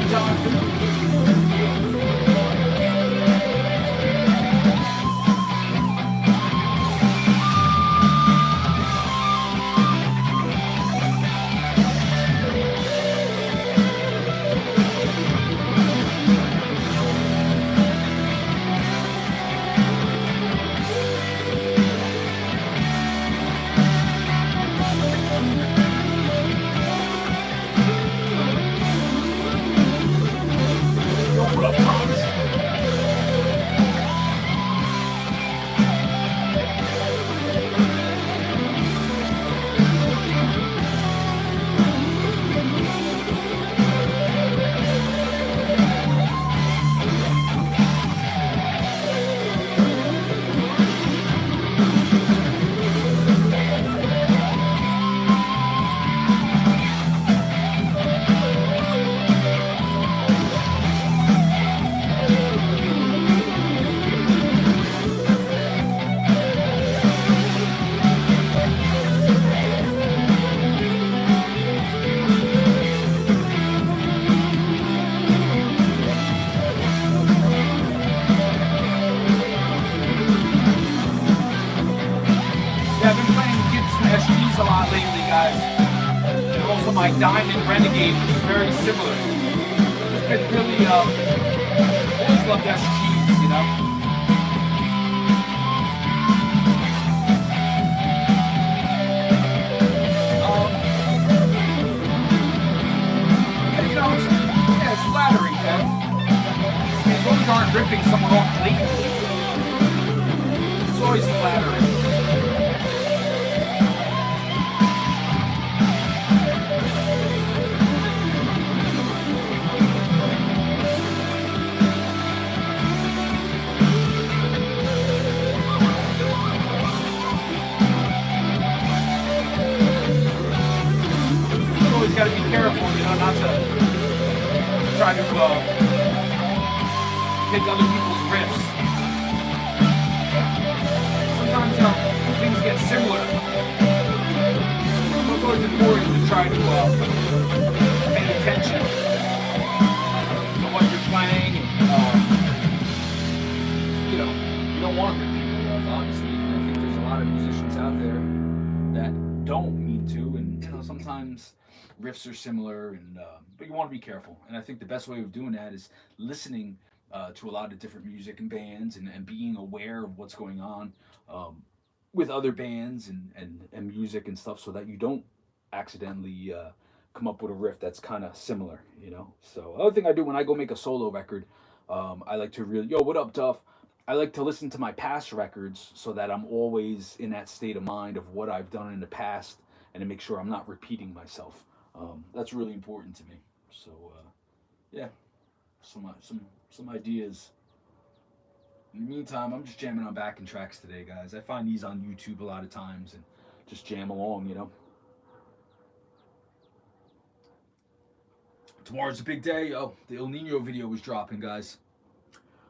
up, Jonathan? Yeah, I've been playing Gibson SGs a lot lately, guys. And also my Diamond Renegade, which is very similar. It's been really, always loved SGs, you know? Yeah, you know, it's flattering, Kev. As long as you aren't ripping someone off blatantly, it's always flattering. Always got to be careful, you know, not to try to take other people's riffs. Sometimes, you know, things get similar. So it's always important to try to pay attention to what you're playing. You know, you don't want to rip people off, obviously. And I think there's a lot of musicians out there that don't mean to, and you know, sometimes riffs are similar, and but you want to be careful. And I think the best way of doing that is listening to a lot of different music and bands, and being aware of what's going on with other bands and music and stuff, so that you don't accidentally come up with a riff that's kind of similar, you know. So other thing I do when I go make a solo record, I like to really, what up, Duff? I like to listen to my past records so that I'm always in that state of mind of what I've done in the past, and to make sure I'm not repeating myself. That's really important to me. So yeah, some ideas. In the meantime, I'm just jamming on backing tracks today, guys. I find these on YouTube a lot of times and just jam along, you know. Tomorrow's a big day. Oh, the El Nino video is dropping, guys.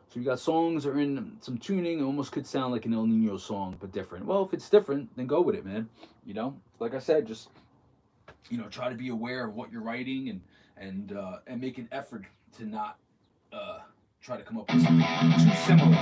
So you got songs that are in some tuning. It almost could sound like an El Nino song, but different. Well, if it's different, then go with it, man. You know, like I said, just, you know, try to be aware of what you're writing, and make an effort to not try to come up with something too similar.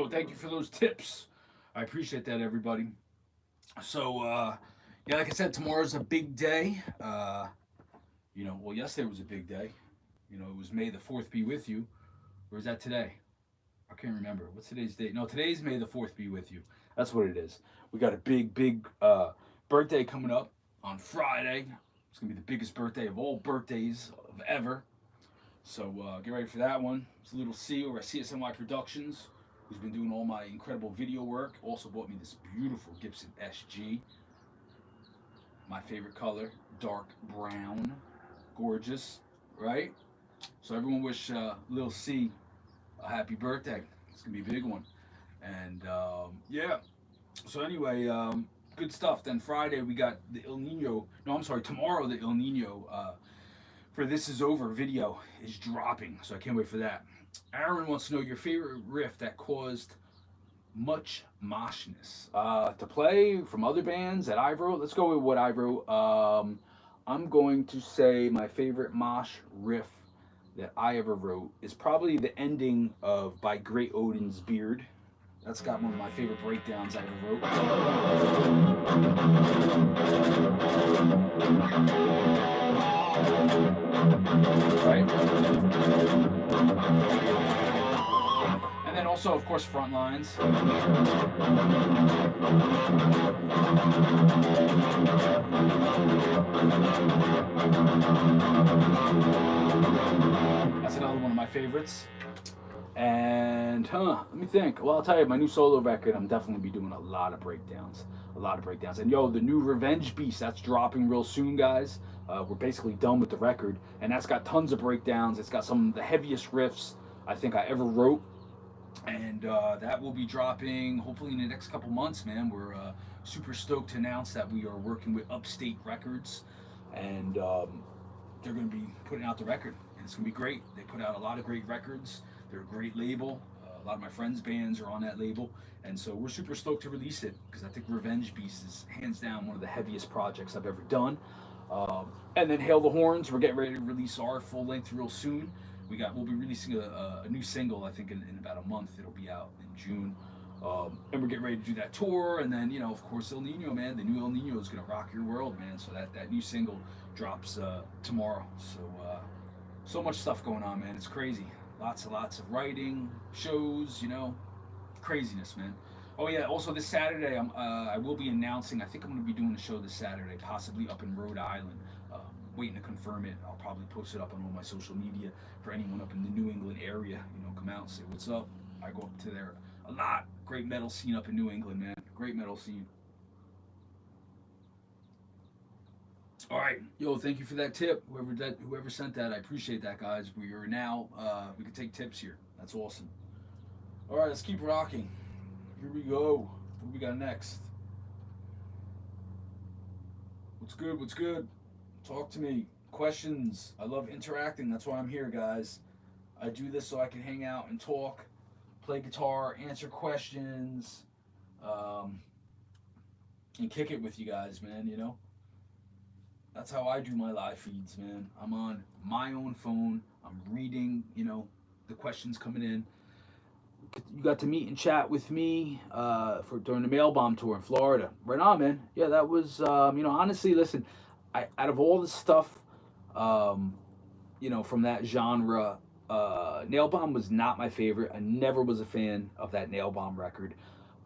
Yo, thank you for those tips. I appreciate that, everybody. So, yeah, like I said, tomorrow's a big day. Well, yesterday was a big day. It was May the 4th be with you. Or is that today? I can't remember. What's today's date? No, today's May the 4th be with you. That's what it is. We got a big birthday coming up on Friday. It's going to be the biggest birthday of all birthdays of ever. So get ready for that one. It's a little C over at CSNY Productions, who's been doing all my incredible video work. Also bought me this beautiful Gibson SG. My favorite color, dark brown. Gorgeous, right? So everyone wish Lil C a happy birthday. It's gonna be a big one. And yeah. So anyway, good stuff. Then Friday we got the El Nino. No, I'm sorry. Tomorrow the El Nino for This Is Over video is dropping. So I can't wait for that. Aaron wants to know your favorite riff that caused much moshness. To play from other bands that I wrote. Let's go with what I wrote. I'm going to say my favorite mosh riff that I ever wrote is probably the ending of By Great Odin's Beard. That's got one of my favorite breakdowns I ever wrote. Right? And then also, of course, front lines. That's another one of my favorites. And, let me think. Well, I'll tell you, my new solo record, I'm definitely be doing a lot of breakdowns. A lot of breakdowns. And, yo, the new Revenge Beast, that's dropping real soon, guys. We're basically done with the record. And that's got tons of breakdowns. It's got some of the heaviest riffs I think I ever wrote. And that will be dropping hopefully in the next couple months, man. We're super stoked to announce that we are working with Upstate Records. And they're going to be putting out the record. And it's going to be great. They put out a lot of great records. They're a great label. A lot of my friends' bands are on that label. And so we're super stoked to release it because I think Revenge Beast is hands down one of the heaviest projects I've ever done. And then Hail the Horns. We're getting ready to release our full length real soon. We'll be releasing a new single, I think, in about a month. It'll be out in June. And we're getting ready to do that tour. And then, of course, El Nino, man. The new El Nino is going to rock your world, man. So that new single drops tomorrow. So much stuff going on, man. It's crazy. Lots of writing, shows, craziness, man. Oh yeah. Also this Saturday, I will be announcing. I think I'm going to be doing a show this Saturday, possibly up in Rhode Island. Waiting to confirm it. I'll probably post it up on all my social media for anyone up in the New England area. Come out and say what's up. I go up to there a lot. Great metal scene up in New England, man. Great metal scene. All right, yo, thank you for that tip. Whoever sent that, I appreciate that, guys. We are now we can take tips here. That's awesome. All right, let's keep rocking. Here we go. What do we got next? What's good? What's good? Talk to me. Questions. I love interacting. That's why I'm here, guys. I do this so I can hang out and talk, play guitar, answer questions, and kick it with you guys, man. That's how I do my live feeds, man. I'm on my own phone. I'm reading, the questions coming in. You got to meet and chat with me during the Mail Bomb tour in Florida. Right on, man. Yeah, that was, honestly, listen, out of all the stuff, from that genre, Nail Bomb was not my favorite. I never was a fan of that Nail Bomb record.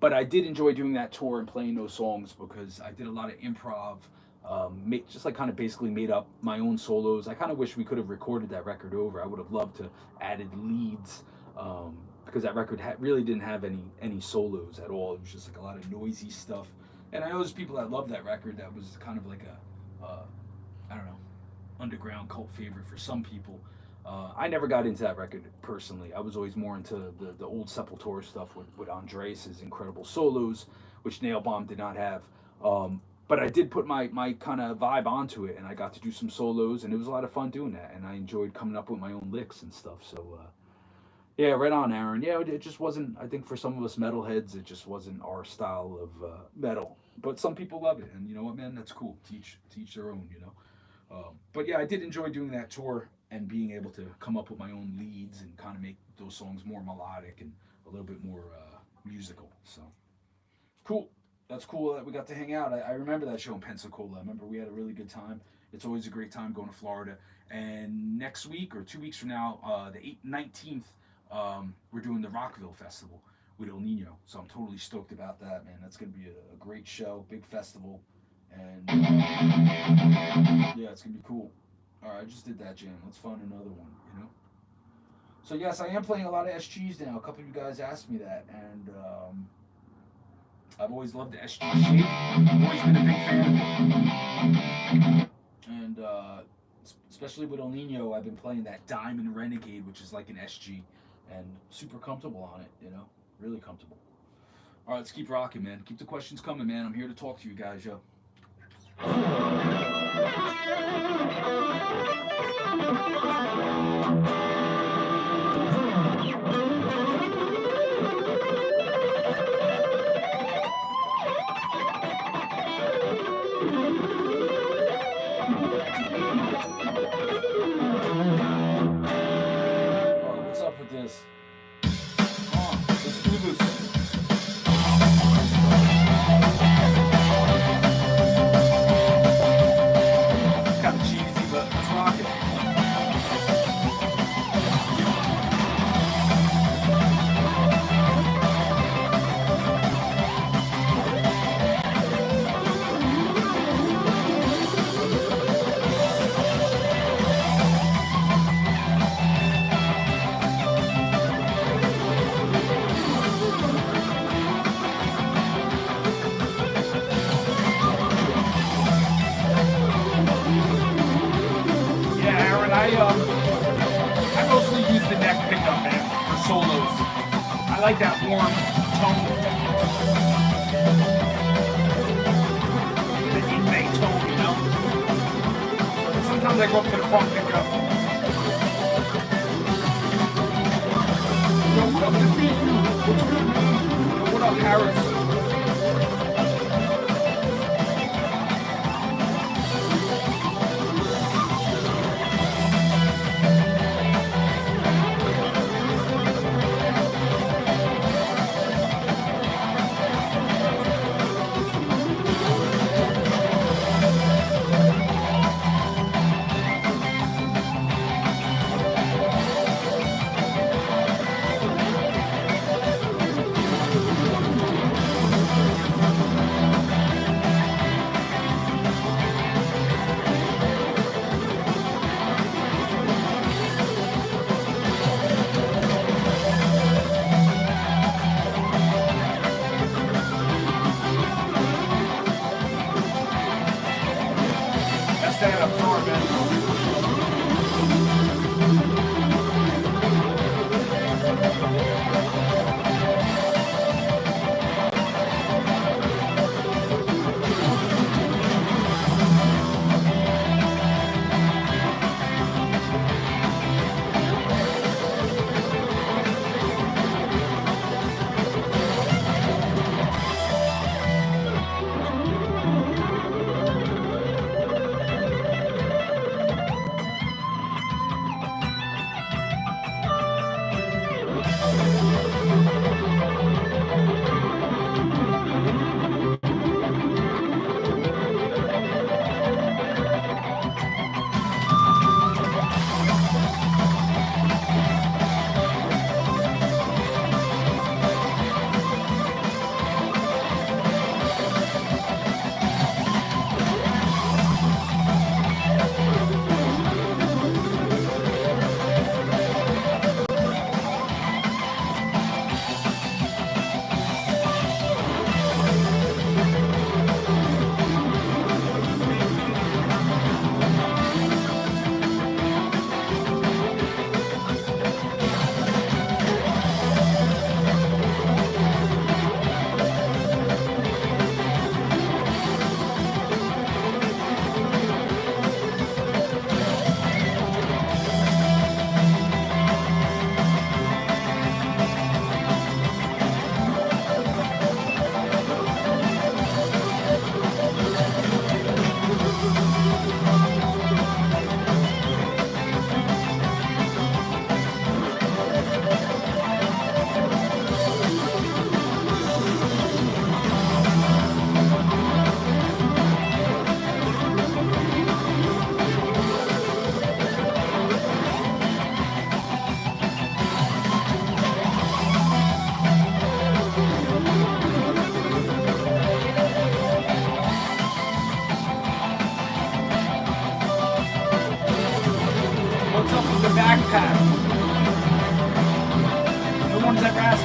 But I did enjoy doing that tour and playing those songs because I did a lot of improv. Just like kind of basically made up my own solos. I kind of wish we could have recorded that record over. I would have loved to added leads because that record really didn't have any solos at all. It was just like a lot of noisy stuff. And I know there's people that love that record. That was kind of like I don't know, underground cult favorite for some people. I never got into that record personally. I was always more into the old Sepultura stuff with Andreas' incredible solos, which Nail Bomb did not have. But I did put my kind of vibe onto it, and I got to do some solos, and it was a lot of fun doing that, and I enjoyed coming up with my own licks and stuff. So, yeah, right on, Aaron. Yeah, it just wasn't, I think for some of us metalheads, it just wasn't our style of metal. But some people love it, and you know what, man? That's cool. Teach their own, But yeah, I did enjoy doing that tour and being able to come up with my own leads and kind of make those songs more melodic and a little bit more musical. So cool. That's cool that we got to hang out. I remember that show in Pensacola. I remember we had a really good time. It's always a great time going to Florida. And next week or 2 weeks from now, the 19th, we're doing the Rockville Festival with El Nino. So I'm totally stoked about that, man. That's going to be a great show, big festival. And yeah, it's going to be cool. All right, I just did that jam. Let's find another one, you know? So yes, I am playing a lot of SGs now. A couple of you guys asked me that. And I've always loved the SG shape. I've always been a big fan of it. And especially with El Nino, I've been playing that Diamond Renegade, which is like an SG, and super comfortable on it, you know? Really comfortable. All right, let's keep rocking, man. Keep the questions coming, man. I'm here to talk to you guys, yo. What's up with this? Let's do this. It's kind of cheesy, but let's rock it. I mostly use the neck pickup, man, for solos. I like that warm tone. The inmate tone, you know? Sometimes I go up to the funk pickup. Yo, what up, this is you? What's good, man? Yo, what up, Harris?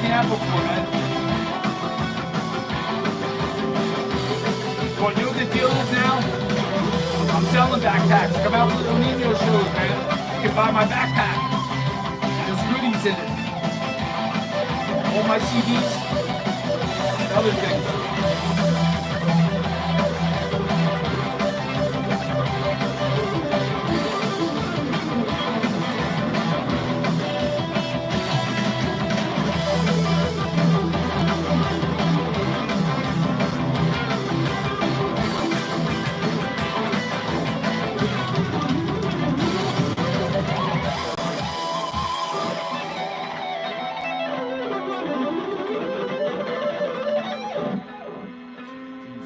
me out before, man. Well, you know what the deal is now? I'm selling backpacks. Come out to the El Nino shows, man. You can buy my backpack. There's goodies in it. All my CDs and other things.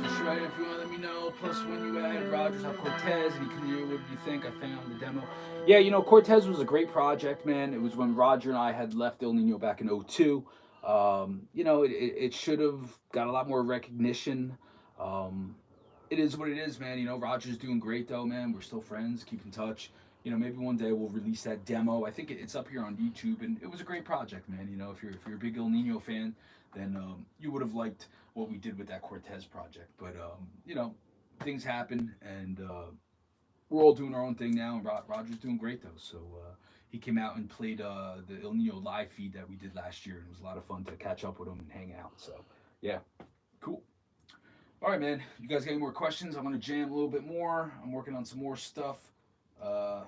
For sure, if you want to let me know. Plus, when you add Rogers on Cortez, and you can hear what you think. I found the demo. Yeah, you know, Cortez was a great project, man. It was when Roger and I had left El Nino back in '02. You know, it should have got a lot more recognition. Um, it is what it is, man. You know, Roger's doing great, though, man. We're still friends. Keep in touch. You know, maybe one day we'll release that demo. I think it's up here on YouTube, and it was a great project, man. You know, if you're a big El Nino fan, then you would have liked what we did with that Cortez project. But you know, things happen, and we're all doing our own thing now. And Roger's doing great though. So he came out and played the El Nino live feed that we did last year, and it was a lot of fun to catch up with him and hang out. So yeah, cool. All right, man. You guys got any more questions? I'm gonna jam a little bit more. I'm working on some more stuff. Uh,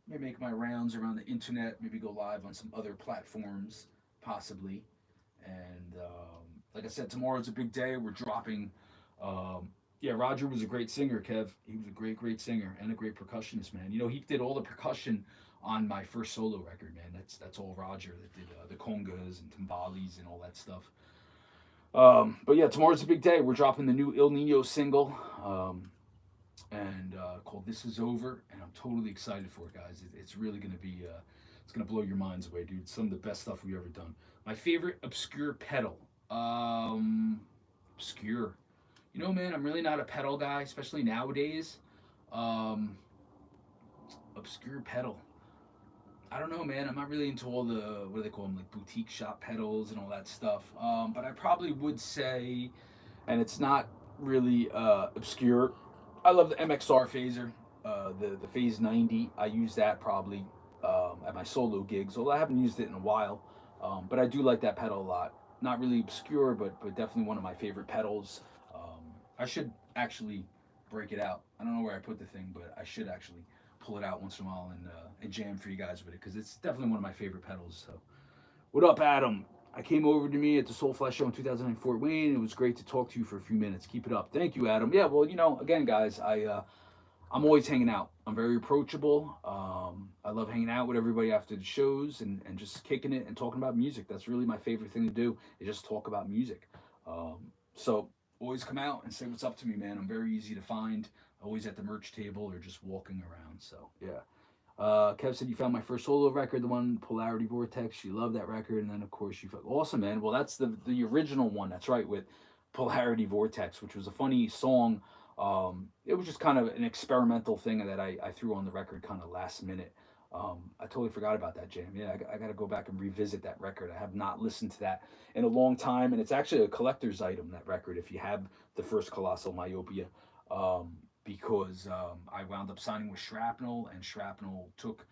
Maybe make my rounds around the internet. Maybe go live on some other platforms, possibly. And like I said, tomorrow's a big day. We're dropping. Yeah, Roger was a great singer, Kev. He was a great, great singer and a great percussionist, man. You know, he did all the percussion on my first solo record, man. That's all Roger that did the congas and timbales and all that stuff. But yeah, tomorrow's a big day. We're dropping the new Il Nino single, and called "This Is Over," and I'm totally excited for it, guys. It's really gonna be, it's gonna blow your minds away, dude. Some of the best stuff we've ever done. My favorite obscure pedal, obscure. You know, man, I'm really not a pedal guy, especially nowadays. Um, Obscure pedal. I don't know, man. I'm not really into all the what do they call them, like boutique shop pedals and all that stuff. But I probably would say, and it's not really obscure. I love the MXR phaser, the Phase 90. I use that probably at my solo gigs, although I haven't used it in a while. But I do like that pedal a lot. Not really obscure, but definitely one of my favorite pedals. I should actually break it out. I don't know where I put the thing, but I should actually pull it out once in a while and jam for you guys with it because it's definitely one of my favorite pedals. So, what up, Adam? I came over to me at the Soulfly show in 2009 in Fort Wayne. It was great to talk to you for a few minutes. Keep it up. Thank you, Adam. Yeah, well, you know, again, guys, I'm always hanging out. I'm very approachable. I love hanging out with everybody after the shows and just kicking it and talking about music. That's really my favorite thing to do is just talk about music. So always come out and say what's up to me, man. I'm very easy to find. Always at the merch table or just walking around. So yeah. Kev said you found my first solo record, the one Polarity Vortex. You love that record, and then of course you found awesome, man. Well, that's the original one. That's right, with Polarity Vortex, which was a funny song. It was just kind of an experimental thing that I threw on the record kind of last minute. I totally forgot about that jam. Yeah, I got to go back and revisit that record. I have not listened to that in a long time, and it's actually a collector's item. That record, if you have the first Colossal Myopia. Because I wound up signing with Shrapnel, and Shrapnel took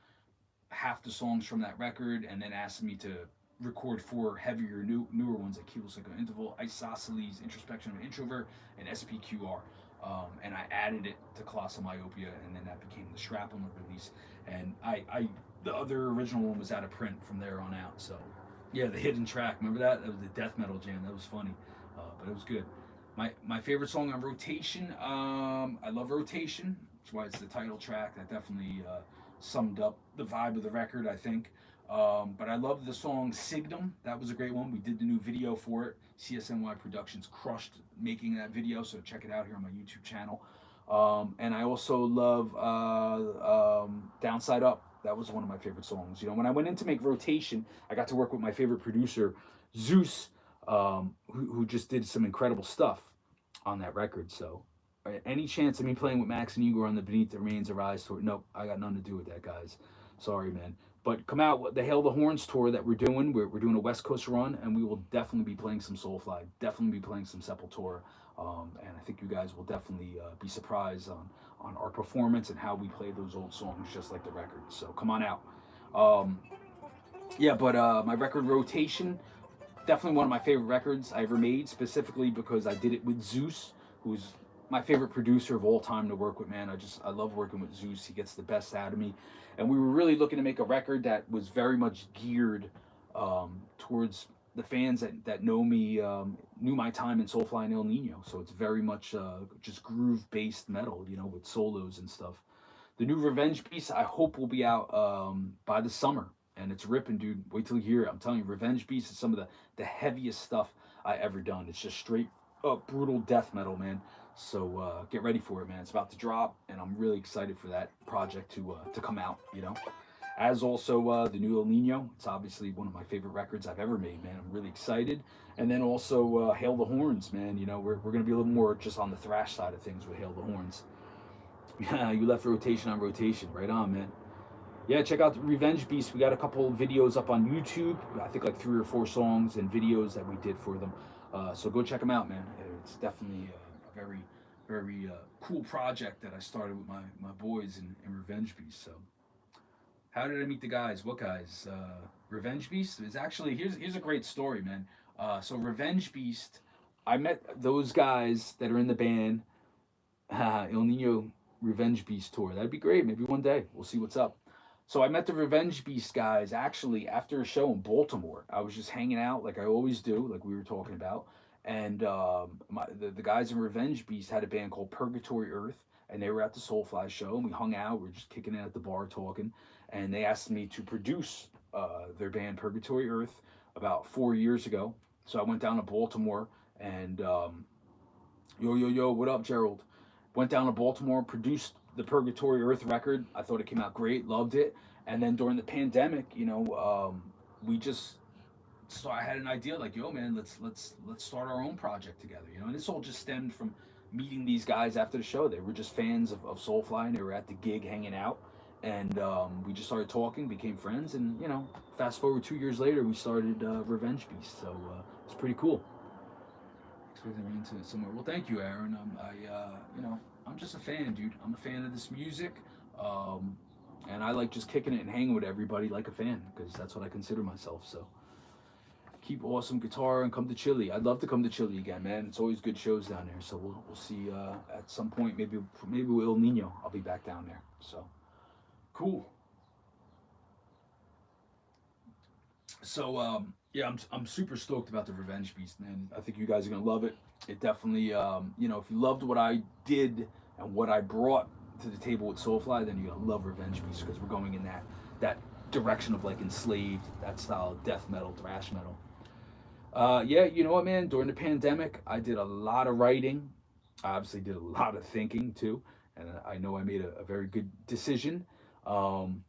half the songs from that record and then asked me to record four heavier, newer ones like Kilo Psycho Interval, Isosceles, Introspection of an Introvert, and SPQR. And I added it to Colossal Myopia, and then that became the Shrapnel release. And the other original one was out of print from there on out. So, yeah, the hidden track, remember that? That was the death metal jam. That was funny, but it was good. My favorite song on Rotation, I love Rotation. That's why it's the title track. That definitely summed up the vibe of the record, I think. But I love the song Signum. That was a great one. We did the new video for it. CSNY Productions crushed making that video, so check it out here on my YouTube channel. And I also love Downside Up. That was one of my favorite songs. You know, when I went in to make Rotation, I got to work with my favorite producer, Zeus, who just did some incredible stuff on that record. So, any chance of me playing with Max and Igor on the Beneath the Remains of Rise tour? Nope, I got nothing to do with that, guys. Sorry, man. But come out with the Hail the Horns tour that we're doing. We're doing a West Coast run, and we will definitely be playing some Soulfly, definitely be playing some Sepultura, and I think you guys will definitely be surprised on our performance and how we play those old songs, just like the record. So come on out. Um, yeah, but my record rotation, definitely one of my favorite records I ever made, specifically because I did it with Zeus, who's my favorite producer of all time to work with, man. I love working with Zeus. He gets the best out of me. And we were really looking to make a record that was very much geared towards the fans that know me, knew my time in Soulfly and El Nino. So it's very much just groove based metal, with solos and stuff. The new Revenge Beast, I hope, will be out by the summer, and it's ripping, dude. Wait till you hear it. I'm telling you, Revenge Beast is some of the heaviest stuff I ever done. It's just straight up brutal death metal, man. So get ready for it, man. It's about to drop, and I'm really excited for that project to come out. As also the new El Nino. It's obviously one of my favorite records I've ever made, man. I'm really excited. And then also Hail the Horns, man. We're gonna be a little more just on the thrash side of things with Hail the Horns. Yeah, you left rotation on rotation. Right on, man. Yeah, check out the Revenge Beast. We got a couple videos up on YouTube. I think like 3 or 4 songs and videos that we did for them. So go check them out, man. It's definitely a very, very cool project that I started with my boys in Revenge Beast. So how did I meet the guys? What guys? Revenge Beast is actually here's a great story, man. So Revenge Beast, I met those guys that are in the band El Nino Revenge Beast tour. That'd be great. Maybe one day we'll see what's up. So I met the Revenge Beast guys actually after a show in Baltimore. I was just hanging out like I always do, like we were talking about. And the guys in Revenge Beast had a band called Purgatory Earth, and they were at the Soulfly show, and we hung out. We were just kicking it at the bar talking, and they asked me to produce their band Purgatory Earth about 4 years ago. So I went down to Baltimore and yo, what up, Gerald? Went down to Baltimore, produced the Purgatory Earth record. I thought it came out great, loved it. And then during the pandemic, we just so I had an idea like, yo, man, let's start our own project together, And this all just stemmed from meeting these guys after the show. They were just fans of Soulfly, and they were at the gig hanging out, and we just started talking, became friends, and fast forward 2 years later, we started Revenge Beast. So it's pretty cool. Into it somewhere. Well, thank you, Aaron. I'm just a fan, dude. I'm a fan of this music, and I like just kicking it and hanging with everybody like a fan, because that's what I consider myself. So keep awesome guitar and come to Chile. I'd love to come to Chile again, man. It's always good shows down there. So we'll see at some point. Maybe with El Nino, I'll be back down there. So cool. So yeah, I'm super stoked about the Revenge Beast, man. I think you guys are gonna love it. It definitely, if you loved what I did and what I brought to the table with Soulfly, then you're gonna love Revenge Beast, because we're going in that direction of like Enslaved, that style of death metal, thrash metal. Yeah, you know what, man? During the pandemic, I did a lot of writing. I obviously did a lot of thinking too, and I know I made a very good decision. Um,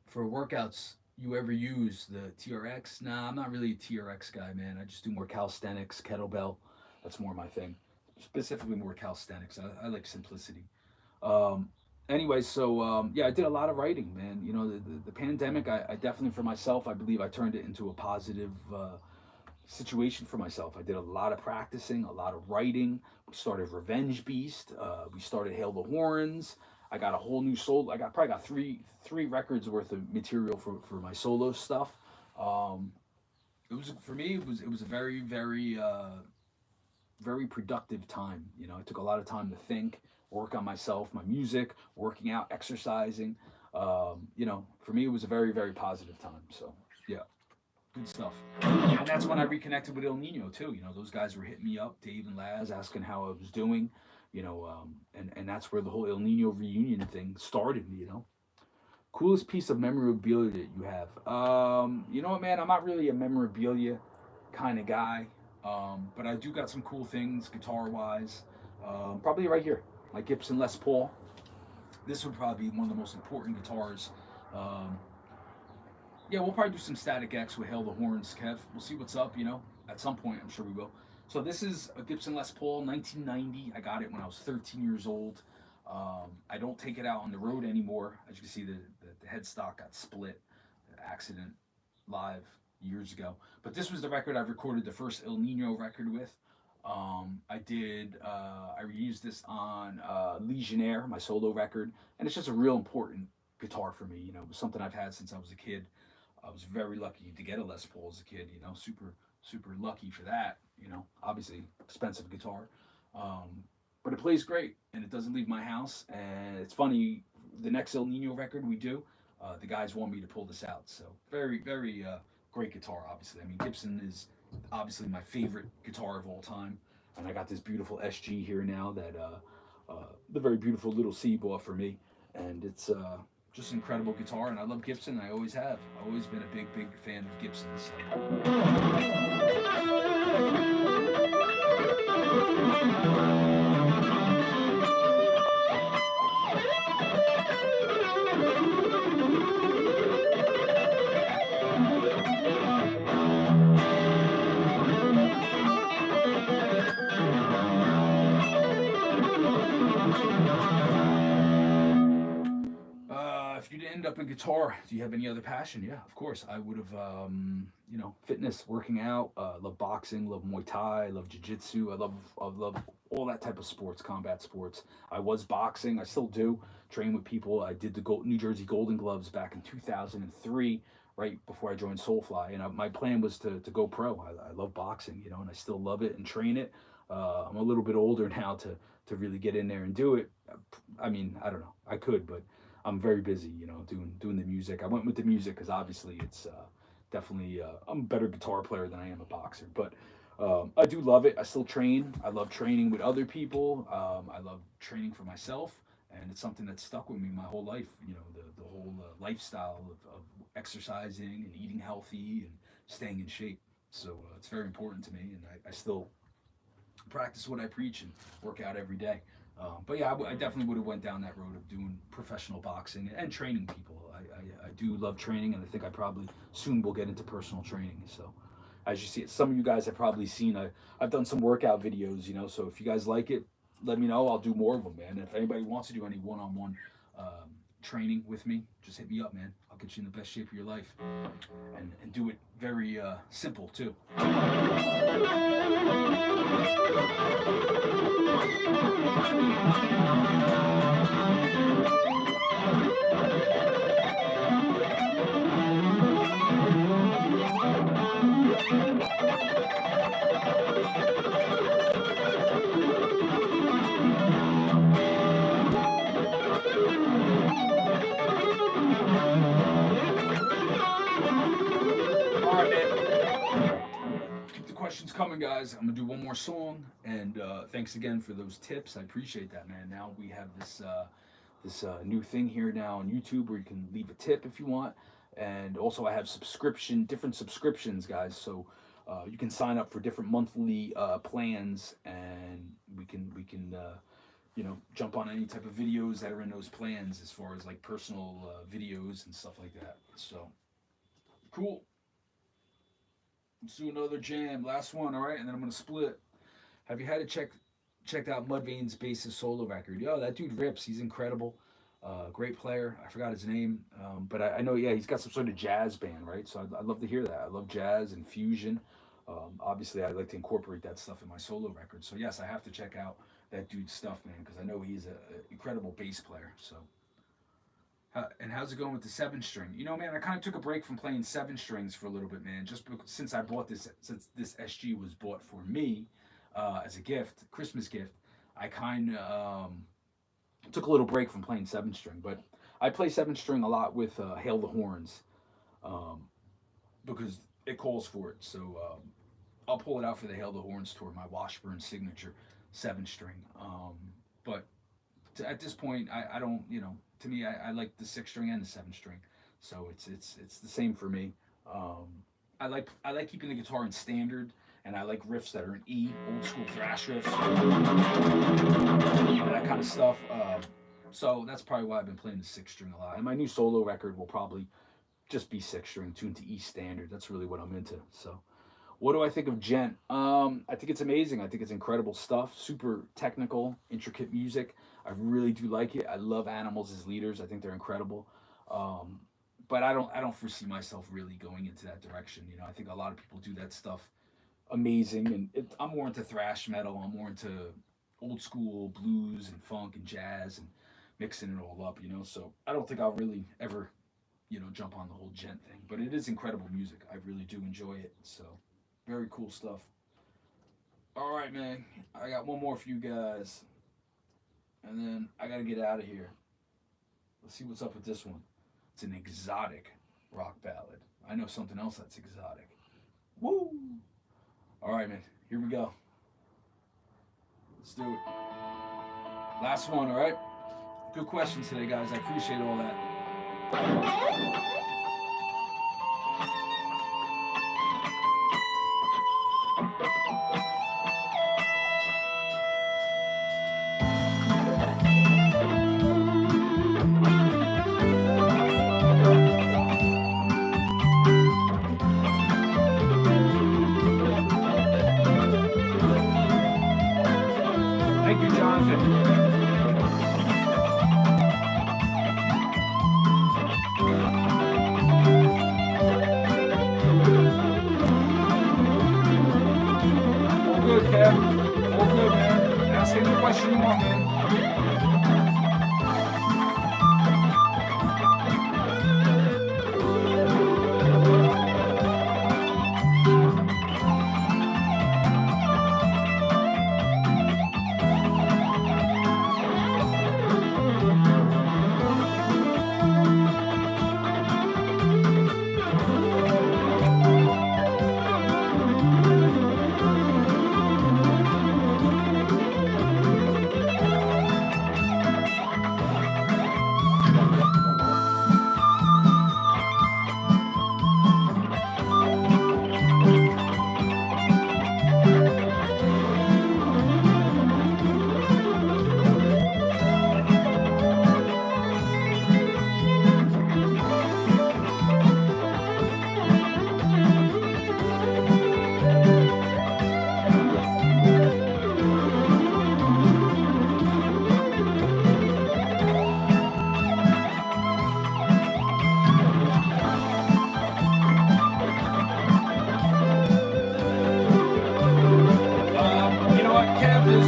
for workouts, you ever use the TRX? Nah, I'm not really a TRX guy, man. I just do more calisthenics, kettlebell. That's more my thing. Specifically more calisthenics. I like simplicity. Um, anyway, so yeah, I did a lot of writing, man. The pandemic, I definitely, for myself, I believe I turned it into a positive situation for myself. I did a lot of practicing, a lot of writing. We started Revenge Beast. We started Hail the Horns. I got a whole new solo. Probably got three records worth of material for my solo stuff. It was for me. It was a very very productive time. It took a lot of time to think, work on myself, my music, working out, exercising. For me, it was a very very positive time. So yeah, good stuff. And that's when I reconnected with El Nino too. Those guys were hitting me up, Dave and Laz, asking how I was doing. And that's where the whole El Nino reunion thing started. Coolest piece of memorabilia that you have? You know what, man? I'm not really a memorabilia kind of guy, but I do got some cool things guitar wise. Probably right here, my Gibson Les Paul. This would probably be one of the most important guitars. Yeah, we'll probably do some Static X with Hail the Horns, Kev. We'll see what's up, at some point. I'm sure we will. So this is a Gibson Les Paul, 1990. I got it when I was 13 years old. I don't take it out on the road anymore. As you can see, the the headstock got split, accident live years ago. But this was the record I've recorded the first El Nino record with. I reused this on Legionnaire, my solo record, and it's just a real important guitar for me. It was something I've had since I was a kid. I was very lucky to get a Les Paul as a kid. Super lucky for that. Obviously expensive guitar, but it plays great and it doesn't leave my house. And it's funny, the next El Nino record we do, the guys want me to pull this out. So very great guitar. Obviously, I mean Gibson is obviously my favorite guitar of all time, and I got this beautiful SG here now that the very beautiful little C bought for me, and it's just an incredible guitar. And I love Gibson. I always have. I've always been a big fan of Gibson. If you didn't end up in guitar, do you have any other passion? Yeah, of course. I would have, fitness, working out. Love boxing, love Muay Thai, love Jiu-Jitsu. I love all that type of sports, combat sports. I was boxing. I still do. Train with people. I did the New Jersey Golden Gloves back in 2003, right before I joined Soulfly. And my plan was to go pro. I love boxing, and I still love it and train it. I'm a little bit older now to really get in there and do it. I mean, I don't know. I could, but I'm very busy, doing the music. I went with the music because obviously it's definitely I'm a better guitar player than I am a boxer. But I do love it. I still train. I love training with other people. I love training for myself, and it's something that's stuck with me my whole life. The whole lifestyle of exercising and eating healthy and staying in shape. So it's very important to me, and I still practice what I preach and work out every day. But yeah, I definitely would have went down that road of doing professional boxing and training people. I do love training, and I think I probably soon will get into personal training. So as you see, some of you guys have probably seen, I've done some workout videos, so if you guys like it, let me know. I'll do more of them, man. If anybody wants to do any one-on-one training with me, just hit me up, man. I'll get you in the best shape of your life, and do it very simple too. All right, man. Keep the questions coming, guys. I'm gonna do one more song, and thanks again for those tips. I appreciate that, man. Now we have this new thing here now on YouTube where you can leave a tip if you want, and also I have different subscriptions, guys. So you can sign up for different monthly plans, and we can jump on any type of videos that are in those plans as far as like personal videos and stuff like that. So cool. Let's do another jam. Last one, all right, and then I'm gonna split. Have you had to checked out Mudvayne's bassist solo record? Yo, that dude rips. He's incredible. Great player. I forgot his name, but I know. Yeah, he's got some sort of jazz band, right? So I'd love to hear that. I love jazz and fusion. Obviously, I like to incorporate that stuff in my solo record. So yes, I have to check out that dude's stuff, man, because I know he's an incredible bass player. So. And how's it going with the 7 string? Man, I kind of took a break from playing 7 strings for a little bit, man. Just because, since this SG was bought for me as a gift, Christmas gift, I kind of took a little break from playing 7 string. But I play 7 string a lot with Hail the Horns um, because it calls for it. So I'll pull it out for the Hail the Horns tour, my Washburn signature 7 string. But at this point, I don't, to me, I like the 6 string and the 7 string, so it's the same for me. I like keeping the guitar in standard, and I like riffs that are in E, old school thrash riffs, that kind of stuff. So that's probably why I've been playing the 6 string a lot. And my new solo record will probably just be 6 string tuned to E standard. That's really what I'm into. So. What do I think of Gent? I think it's amazing. I think it's incredible stuff. Super technical, intricate music. I really do like it. I love Animals as leaders. I think they're incredible. Um, but I don't foresee myself really going into that direction. I think a lot of people do that stuff amazing, and I'm more into thrash metal. I'm more into old school blues and funk and jazz and mixing it all up. So I don't think I'll really ever jump on the whole gent thing. But it is incredible music. I really do enjoy it. So very cool stuff. All right, man. I got one more for you guys, and then I gotta get out of here. Let's see what's up with this one. It's an exotic rock ballad. I know something else that's exotic. Woo! All right, man. Here we go. Let's do it. Last one, all right? Good questions today, guys. I appreciate all that. Thank you, Jonathan. All good, Kev. All good, man. Ask any question you want, man. You know what, Kev? You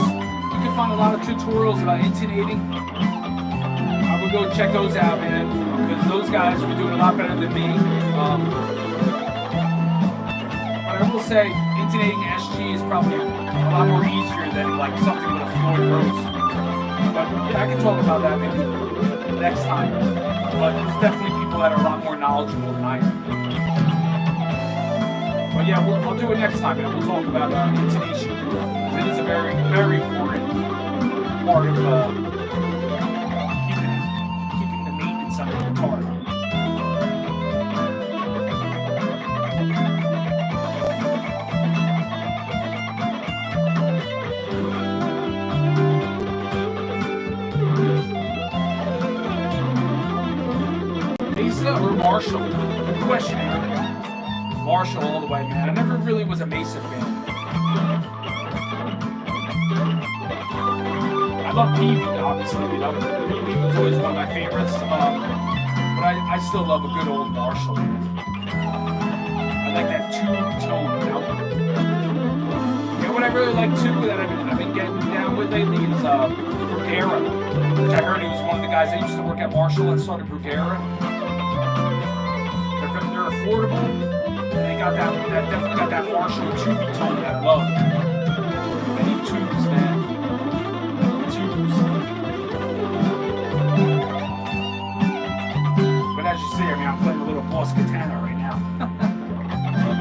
can find a lot of tutorials about intonating. I would go check those out, man, because those guys were doing a lot better than me. But I will say, intonating SG is probably a lot more easier than like something with a Floyd Rose. But yeah, I can talk about that maybe next time. But there's definitely people that are a lot more knowledgeable than I am. But yeah, we'll do it next time, and we'll talk about intonation. It is a very, very important part of keeping the maintenance on the guitar. Mesa or Marshall? Good question, Aaron. Marshall all the way, man. I never really was a Mesa fan. I love Peavey, obviously. Peavey was always one of my favorites. But I still love a good old Marshall, man. I like that tube tone, You know what I really like too that I've been getting down with lately is Bruguera, which I heard he was one of the guys that used to work at Marshall that started Bruguera. They're affordable. They got that definitely got that Marshall tubey tone that I love. I need tubes, man. Tubes. But as you see, I'm playing a little Boss Katana right now.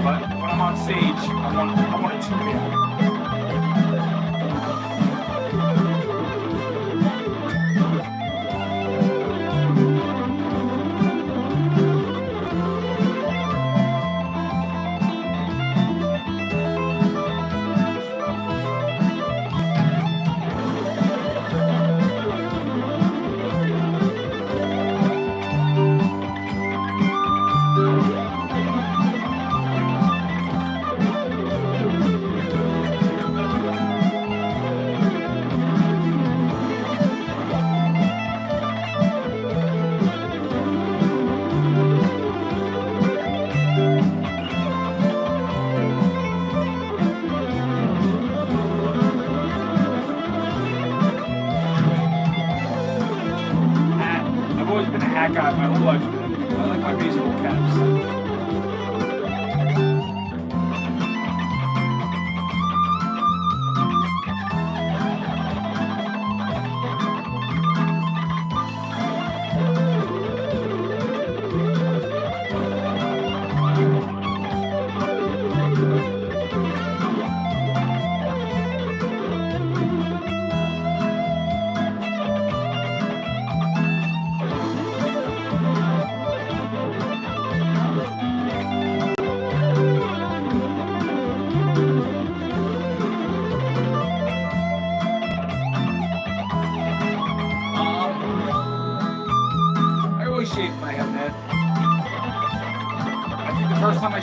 But when I'm on stage, I want a tube out.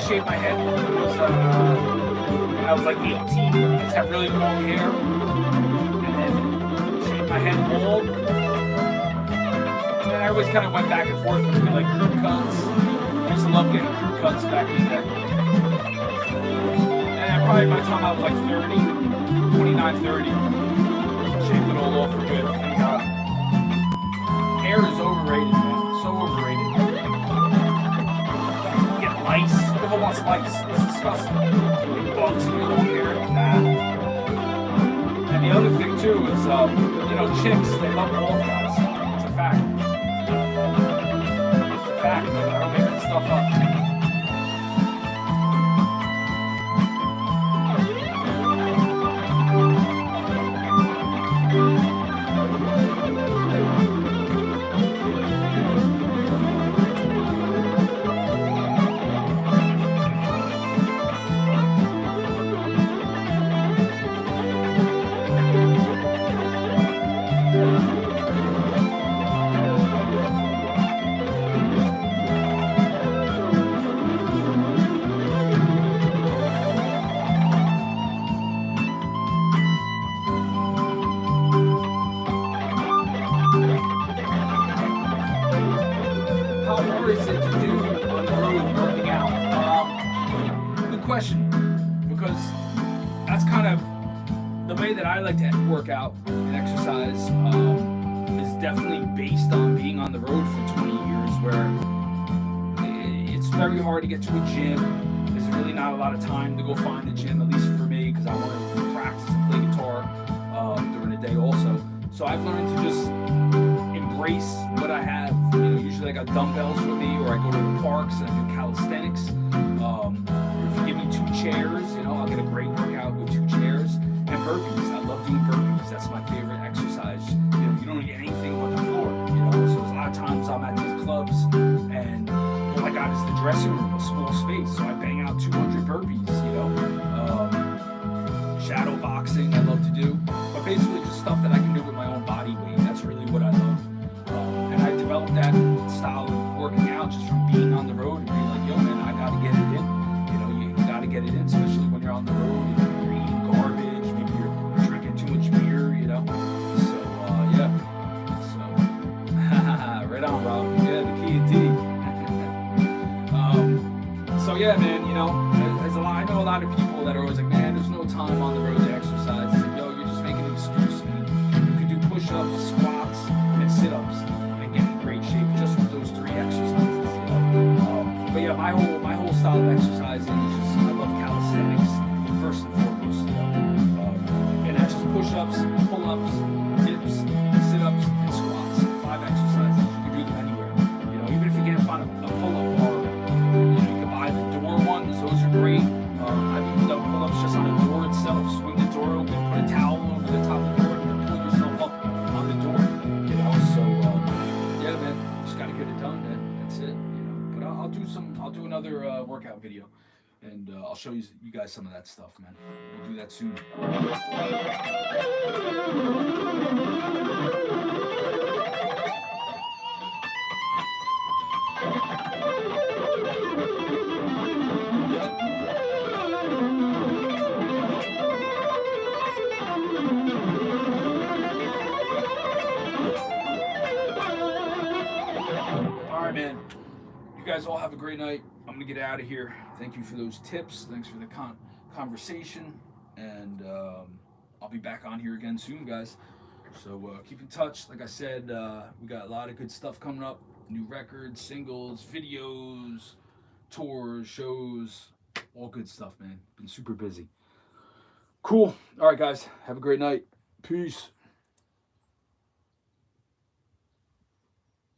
shaved my head. It was when I was like 18. I just had really long hair, and then shaved my head bald. And then I always kind of went back and forth between like crew cuts. I used to love getting crew cuts back in the day. And probably by the time I was like 30, 29, 30, shaved it all off for good. Thank God. Hair is overrated, man. So overrated. Get lice. Who wants lice? It's disgusting. Get bugs in your long hair. Nah. And the other thing too is, chicks, they love bald guys. It's a fact. It's a fact, man. I don't make that stuff up. Question, because that's kind of the way that I like to work out and exercise is definitely based on being on the road for 20 years, where it's very hard to get to a gym. There's really not a lot of time to go find a gym, at least for me, because I want to practice and play guitar during the day also. So I've learned to just embrace what I have. Usually I got dumbbells with me, or I go to the parks and I do calisthenics. If you give me 2 chairs, I'll get a great workout with 2 chairs. And burpees. I love doing burpees. That's my favorite exercise. You don't need anything but the floor. So a lot of times I'm at these clubs and all I got is the dressing room, a small space. So I bang out 200 burpees. Shadow boxing I love to do, but basically just stuff that I can do with my own body weight. That's really what I love. And I developed that style of working out just from being on the road and being like, yo man, I gotta get it in. You gotta get it in, especially when you're on the road and you're eating garbage, maybe you're drinking too much beer, So yeah. So right on, Rob. Yeah, the key indeed. So yeah, man, there's a lot. I know a lot of people that are always like, man, there's no time on the road to exercise. It's like, yo, you're just making an excuse, man. You can do push-ups, squats, and sit-ups, and get in great shape just with those 3 exercises. But yeah, my whole style of exercising is just, I love calisthenics first and foremost. And that's just push-ups, pull-ups, dips, sit-ups, and squats. 5 exercises. You can do them anywhere. Even if you can't find a pull-up bar, you can buy the door ones. Those are great. I've even done pull-ups just on the door itself. Swing the door open, put a towel over the top of the door, and then pull yourself up on the door. So yeah, man, just gotta get it done, man. That's it. But I'll do another workout video, and I'll show you guys some of that stuff, man. We'll do that soon. Man, you guys all have a great night. I'm gonna get out of here. Thank you for those tips. Thanks for the conversation, and I'll be back on here again soon, guys. So keep in touch. Like I said, we got a lot of good stuff coming up. New records, singles, videos, tours, shows, all good stuff, man. Been super busy. Cool. All right, guys. Have a great night. Peace.